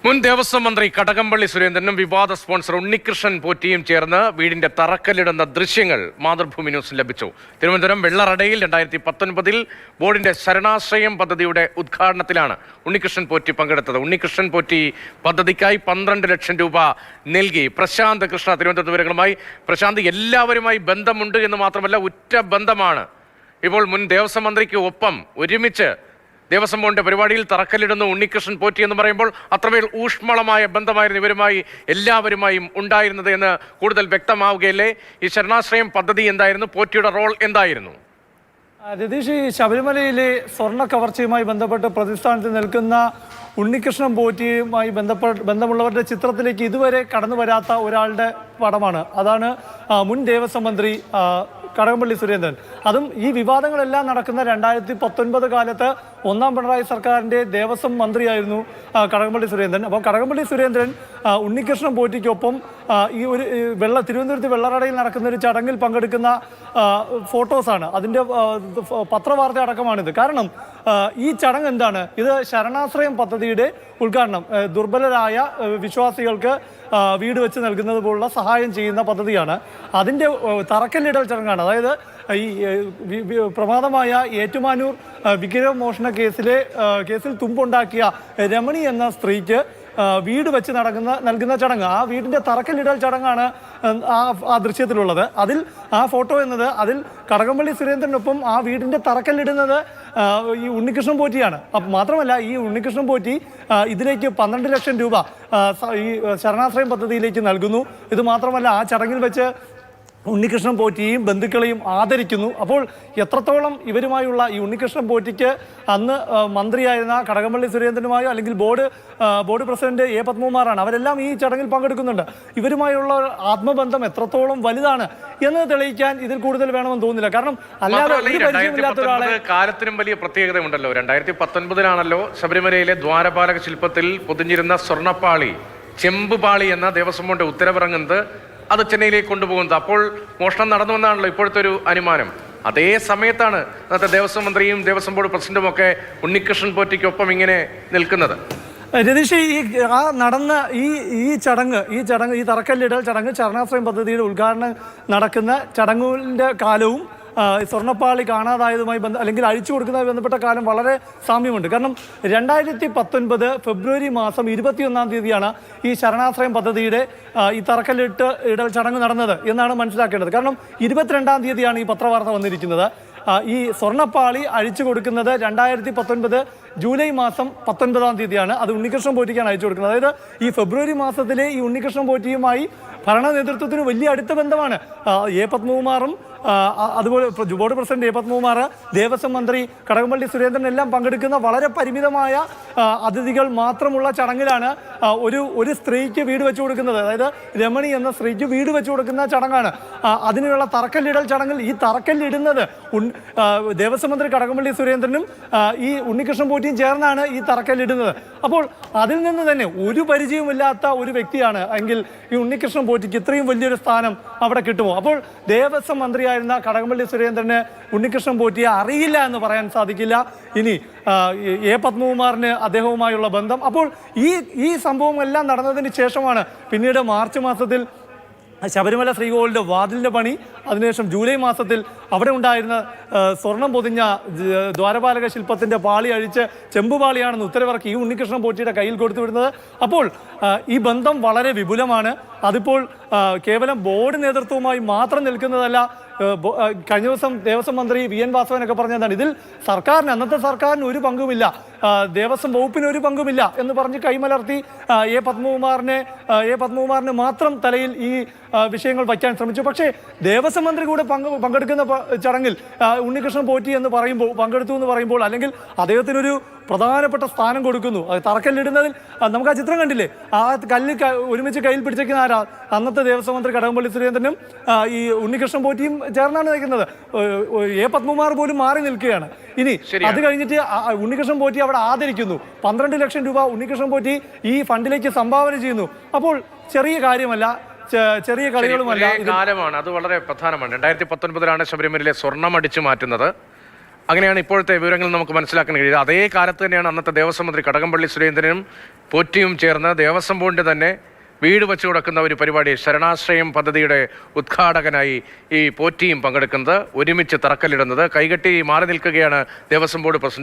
മുൻ ദേവസ്വം മന്ത്രി കടകംപള്ളി സുരേന്ദ്രനും വിവാദ സ്പോൺസർ ഉണ്ണികൃഷ്ണൻ പോറ്റിയും ചേർന്ന് വീടിന്റെ തറക്കല്ലിടുന്ന ദൃശ്യങ്ങൾ മാതൃഭൂമി ന്യൂസിൽ ലഭിച്ചു. തിരുവനന്തപുരം വെള്ളറടയിൽ 2019 ബോർഡിന്റെ ശരണാശ്രയം പദ്ധതിയുടെ ഉദ്ഘാടനത്തിലാണ് ഉണ്ണികൃഷ്ണൻ പോറ്റി പങ്കെടുത്തത്. ഉണ്ണികൃഷ്ണൻ പോറ്റി പദ്ധതിക്കായി 12 ലക്ഷം രൂപ നൽകി. പ്രശാന്ത് കൃഷ്ണ തിരുവനന്തപുരത്ത് വിവരങ്ങളുമായി. പ്രശാന്ത്, എല്ലാവരുമായി ബന്ധമുണ്ട് എന്ന് മാത്രമല്ല ഉറ്റ ബന്ധമാണ്. ഇപ്പോൾ മുൻ ദേവസ്വം മന്ത്രിക്ക് ഒപ്പം ഒരുമിച്ച് ദേവസ്വം ബോർഡിന്റെ പരിപാടിയിൽ തറക്കല്ലിടുന്ന ഉണ്ണികൃഷ്ണൻ പോറ്റി എന്ന് പറയുമ്പോൾ അത്രമേൽ ഊഷ്മളമായ ബന്ധമായിരുന്നു ഇവരുമായി എല്ലാവരുമായും ഉണ്ടായിരുന്നത് എന്ന് കൂടുതൽ വ്യക്തമാവുകയല്ലേ? ഈ ശരണാശ്രയം പദ്ധതി എന്തായിരുന്നു? പോറ്റിയുടെ റോൾ എന്തായിരുന്നു? രതീഷ്, ഈ ശബരിമലയിലെ സ്വർണ്ണ കവർച്ചയുമായി ബന്ധപ്പെട്ട് പ്രതിസ്ഥാനത്ത് നിൽക്കുന്ന ഉണ്ണികൃഷ്ണൻ പോറ്റിയുമായി ബന്ധമുള്ളവരുടെ ചിത്രത്തിലേക്ക് ഇതുവരെ കടന്നു വരാത്ത ഒരാളുടെ പടമാണ്. അതാണ് മുൻ ദേവസ്വം മന്ത്രി കടകംപള്ളി സുരേന്ദ്രൻ. അതും ഈ വിവാദങ്ങളെല്ലാം നടക്കുന്ന 2019 കാലത്ത് ഒന്നാം പിണറായി സർക്കാരിൻ്റെ ദേവസ്വം മന്ത്രിയായിരുന്നു കടകംപള്ളി സുരേന്ദ്രൻ. അപ്പോൾ കടകംപള്ളി സുരേന്ദ്രൻ ഉണ്ണികൃഷ്ണൻ പോറ്റിക്കൊപ്പം ഈ ഒരു തിരുവനന്തപുരത്ത് വെള്ളറടയിൽ നടക്കുന്ന ഒരു ചടങ്ങിൽ പങ്കെടുക്കുന്ന ഫോട്ടോസാണ്. അതിൻ്റെ പത്രവാർത്ത അടക്കമാണിത്. കാരണം ഈ ചടങ്ങ് എന്താണ്? ഇത് ശരണാശ്രയം പദ്ധതിയുടെ ഉദ്ഘാടനം, ദുർബലരായ വിശ്വാസികൾക്ക് വീട് വെച്ച് നൽകുന്നത് പോലുള്ള സഹായം ചെയ്യുന്ന പദ്ധതിയാണ്. അതിൻ്റെ തറക്കല്ലിടൽ ചടങ്ങാണ്. അതായത് ഈ പ്രമാദമായ ഏറ്റുമാനൂർ വിഗ്രഹമോഷണ കേസിൽ തുമ്പുണ്ടാക്കിയ രമണി എന്ന സ്ത്രീക്ക് വീട് വെച്ച് നൽകുന്ന ചടങ്ങ്. ആ വീടിൻ്റെ തറക്കല്ലിടൽ ചടങ്ങാണ് ആ ദൃശ്യത്തിലുള്ളത്. ആ ഫോട്ടോ എന്നത് അതിൽ കടകംപള്ളി സുരേന്ദ്രനൊപ്പം ആ വീടിൻ്റെ തറക്കല്ലിടുന്നത് ഈ ഉണ്ണികൃഷ്ണൻ പോറ്റിയാണ്. മാത്രമല്ല, ഈ ഉണ്ണികൃഷ്ണൻ പോറ്റി ഇതിലേക്ക് 12 ലക്ഷം രൂപ ഈ ശരണാശ്രയം പദ്ധതിയിലേക്ക് നൽകുന്നു. ഇത് മാത്രമല്ല, ആ ചടങ്ങിൽ വെച്ച് ഉണ്ണികൃഷ്ണൻ പോറ്റിയെയും ബന്ധുക്കളെയും ആദരിക്കുന്നു. അപ്പോൾ എത്രത്തോളം ഇവരുമായുള്ള ഈ ഉണ്ണികൃഷ്ണൻ പോറ്റിക്ക് അന്ന് മന്ത്രിയായിരുന്ന കടകംപള്ളി സുരേന്ദ്രനുമായോ അല്ലെങ്കിൽ ബോർഡ് പ്രസിഡന്റ് എ പത്മകുമാറാണ്, അവരെല്ലാം ഈ ചടങ്ങിൽ പങ്കെടുക്കുന്നുണ്ട്. ഇവരുമായുള്ള ആത്മബന്ധം എത്രത്തോളം വലുതാണ് എന്ന് തെളിയിക്കാൻ ഇതിൽ കൂടുതൽ വേണമെന്ന് തോന്നുന്നില്ല. കാരണം അല്ലാതെ ഒരു പരിചയമില്ലാത്ത ഒരാളെ കാലത്തിനും വലിയ പ്രത്യേകതയുണ്ടല്ലോ. 2019 ശബരിമലയിലെ ദ്വാരപാലക ശില്പത്തിൽ പൊതിഞ്ഞിരുന്ന സ്വർണ്ണപ്പാളി, ചെമ്പുപാളി എന്ന ദേവസ്വം ബോർഡ് ഉത്തരവിറങ്ങുന്നത് അത് ചെന്നൈയിലേക്ക് കൊണ്ടുപോകുന്നത്. അപ്പോൾ മോഷണം നടന്നുവെന്നാണല്ലോ ഇപ്പോഴത്തെ ഒരു അനുമാനം. അതേ സമയത്താണ് അന്നത്തെ ദേവസ്വം മന്ത്രിയും ദേവസ്വം ബോർഡ് പ്രസിഡന്റും ഒക്കെ ഉണ്ണികൃഷ്ണൻ പോറ്റിക്കൊപ്പം ഇങ്ങനെ നിൽക്കുന്നത്. രതീഷ്, നടന്ന ഈ ചടങ്ങ് ഈ തറക്കല്ലിടൽ ചടങ്ങ് ശരണാശ്രയം പദ്ധതിയുടെ ഉദ്ഘാടനം നടക്കുന്ന ചടങ്ങിൻ്റെ കാലവും സ്വർണ്ണപ്പാളി കാണാതായതുമായി അല്ലെങ്കിൽ അഴിച്ചു കൊടുക്കുന്നതുമായി ബന്ധപ്പെട്ട കാലം വളരെ സാമ്യമുണ്ട്. കാരണം 2019 ഫെബ്രുവരി മാസം 21-ാം തീയതിയാണ് ഈ ശരണാശ്രയം പദ്ധതിയുടെ ഈ തറക്കല്ലിടൽ ചടങ്ങ് നടന്നത് എന്നാണ് മനസ്സിലാക്കേണ്ടത്. കാരണം 22-ാം തീയതിയാണ് ഈ പത്രവാർത്ത വന്നിരിക്കുന്നത്. ഈ സ്വർണ്ണപ്പാളി അഴിച്ചു കൊടുക്കുന്നത് 2019 ജൂലൈ മാസം 19-ാം തീയതിയാണ്. അത് ഉണ്ണികൃഷ്ണൻ പോറ്റിക്കാണ് അയച്ചു കൊടുക്കുന്നത്. അതായത് ഈ ഫെബ്രുവരി മാസത്തിലെ ഈ ഉണ്ണികൃഷ്ണൻ പോറ്റിയുമായി ഭരണ നേതൃത്വത്തിന് വലിയ അടുത്ത ബന്ധമാണ്. എ പത്മകുമാറും അതുപോലെ board president A Padmakumar, Devaswom മന്ത്രി കടകംപള്ളി സുരേന്ദ്രൻ എല്ലാം പങ്കെടുക്കുന്ന വളരെ പരിമിതമായ അതിഥികൾ മാത്രമുള്ള ചടങ്ങിലാണ് ഒരു സ്ത്രീക്ക് വീട് വെച്ചു കൊടുക്കുന്നത്. അതായത് രമണി എന്ന സ്ത്രീക്ക് വീട് വെച്ചു കൊടുക്കുന്ന ചടങ്ങാണ്. അതിനുള്ള തറക്കല്ലിടൽ ചടങ്ങിൽ ഈ തറക്കല്ലിടുന്നത് ദേവസ്വം മന്ത്രി കടകംപള്ളി സുരേന്ദ്രനും ഈ ഉണ്ണികൃഷ്ണൻ പോറ്റിയും ചേർന്നാണ് ഈ തറക്കല്ലിടുന്നത്. അപ്പോൾ അതിൽ നിന്ന് തന്നെ ഒരു പരിചയമില്ലാത്ത ഒരു വ്യക്തിയാണ് എങ്കിൽ ഈ ഉണ്ണികൃഷ്ണൻ പോറ്റിക്ക് ഇത്രയും വലിയൊരു സ്ഥാനം അവിടെ കിട്ടുമോ? അപ്പോൾ ദേവസ്വം മന്ത്രിയായിരുന്ന കടകംപള്ളി സുരേന്ദ്രന് ഉണ്ണികൃഷ്ണൻ പോറ്റിയെ അറിയില്ല എന്ന് പറയാൻ സാധിക്കില്ല. ഇനി എ പത്മകുമാറിന് അദ്ദേഹവുമായുള്ള ബന്ധം. അപ്പോൾ ഈ സംഭവം എല്ലാം നടന്നതിന് ശേഷമാണ് പിന്നീട് മാർച്ച് മാസത്തിൽ ശബരിമല ശ്രീകോവിലിൻ്റെ വാതിലിൻ്റെ പണി, അതിനുശേഷം ജൂലൈ മാസത്തിൽ അവിടെ ഉണ്ടായിരുന്ന സ്വർണം പൊതിഞ്ഞ ദ്വാരപാലക ശില്പത്തിൻ്റെ പാളി അഴിച്ച് ചെമ്പുപാളിയാണെന്ന് ഉത്തരവിറക്കി ഈ ഉണ്ണികൃഷ്ണൻ പോറ്റിയുടെ കയ്യിൽ കൊടുത്തു വിടുന്നത്. അപ്പോൾ ഈ ബന്ധം വളരെ വിപുലമാണ്. അതിപ്പോൾ കേവലം ബോർഡ് നേതൃത്വവുമായി മാത്രം നിൽക്കുന്നതല്ല. കഴിഞ്ഞ ദിവസം ദേവസ്വം മന്ത്രി VN വാസവനൊക്കെ പറഞ്ഞതാണ് ഇതിൽ അന്നത്തെ സർക്കാരിന് ഒരു പങ്കുമില്ല, ദേവസ്വം വകുപ്പിന് ഒരു പങ്കുമില്ല എന്ന് പറഞ്ഞ് കൈമലർത്തി എ പത്മകുമാറിന് മാത്രം തലയിൽ ഈ വിഷയങ്ങൾ വയ്ക്കാൻ ശ്രമിച്ചു. പക്ഷേ ദേവസ്വം മന്ത്രി കൂടെ പങ്കെടുക്കുന്ന ചടങ്ങിൽ ഉണ്ണികൃഷ്ണൻ പോറ്റി പങ്കെടുത്തു എന്ന് പറയുമ്പോൾ അല്ലെങ്കിൽ അദ്ദേഹത്തിനൊരു പ്രധാനപ്പെട്ട സ്ഥാനം കൊടുക്കുന്നു. തറക്കല്ലിടുന്നതിൽ നമുക്ക് ആ ചിത്രം കണ്ടില്ലേ, ആ കല്ല് ഒരുമിച്ച് കയ്യിൽ പിടിച്ചേക്കുന്ന ആരാ? അന്നത്തെ ദേവസ്വം മന്ത്രി കടകംപള്ളി സുരേന്ദ്രനും ഈ ഉണ്ണികൃഷ്ണൻ പോറ്റിയും ചേർന്നാണ് നിൽക്കുന്നത്. എ പത്മകുമാർ പോലും മാറി നിൽക്കുകയാണ്. ഇനി അത് കഴിഞ്ഞിട്ട് ഉണ്ണികൃഷ്ണൻ പോറ്റി അവിടെ ആദരിക്കുന്നു. 12 ലക്ഷം രൂപ ഉണ്ണികൃഷ്ണൻ പോറ്റി ഈ ഫണ്ടിലേക്ക് സംഭാവന ചെയ്യുന്നു. അപ്പോൾ ചെറിയ കാര്യമല്ല, ചെറിയ കളികളുമല്ല, കാലമാണ്. അത് വളരെ പ്രധാനമാണ്. 2019 ശബരിമലയിലെ സ്വർണം അടിച്ചു മാറ്റുന്നത്. അങ്ങനെയാണ് ഇപ്പോഴത്തെ വിവരങ്ങൾ നമുക്ക് മനസ്സിലാക്കാൻ കഴിയുന്നത്. അതേ കാലത്ത് തന്നെയാണ് അന്നത്തെ ദേവസ്വം മന്ത്രി കടകംപള്ളി സുരേന്ദ്രനും പോറ്റിയും ചേർന്ന് ദേവസ്വം ബോർഡിൻ്റെ തന്നെ വീട് വെച്ചു കൊടുക്കുന്ന ഒരു പരിപാടി ശരണാശ്രയം പദ്ധതിയുടെ ഉദ്ഘാടകനായി ഈ പോറ്റിയും പങ്കെടുക്കുന്നത്, ഒരുമിച്ച് തറക്കല്ലിടുന്നത്. കൈകെട്ടി മാറി നിൽക്കുകയാണ് ദേവസ്വം ബോർഡ് പ്രസിഡന്റ്.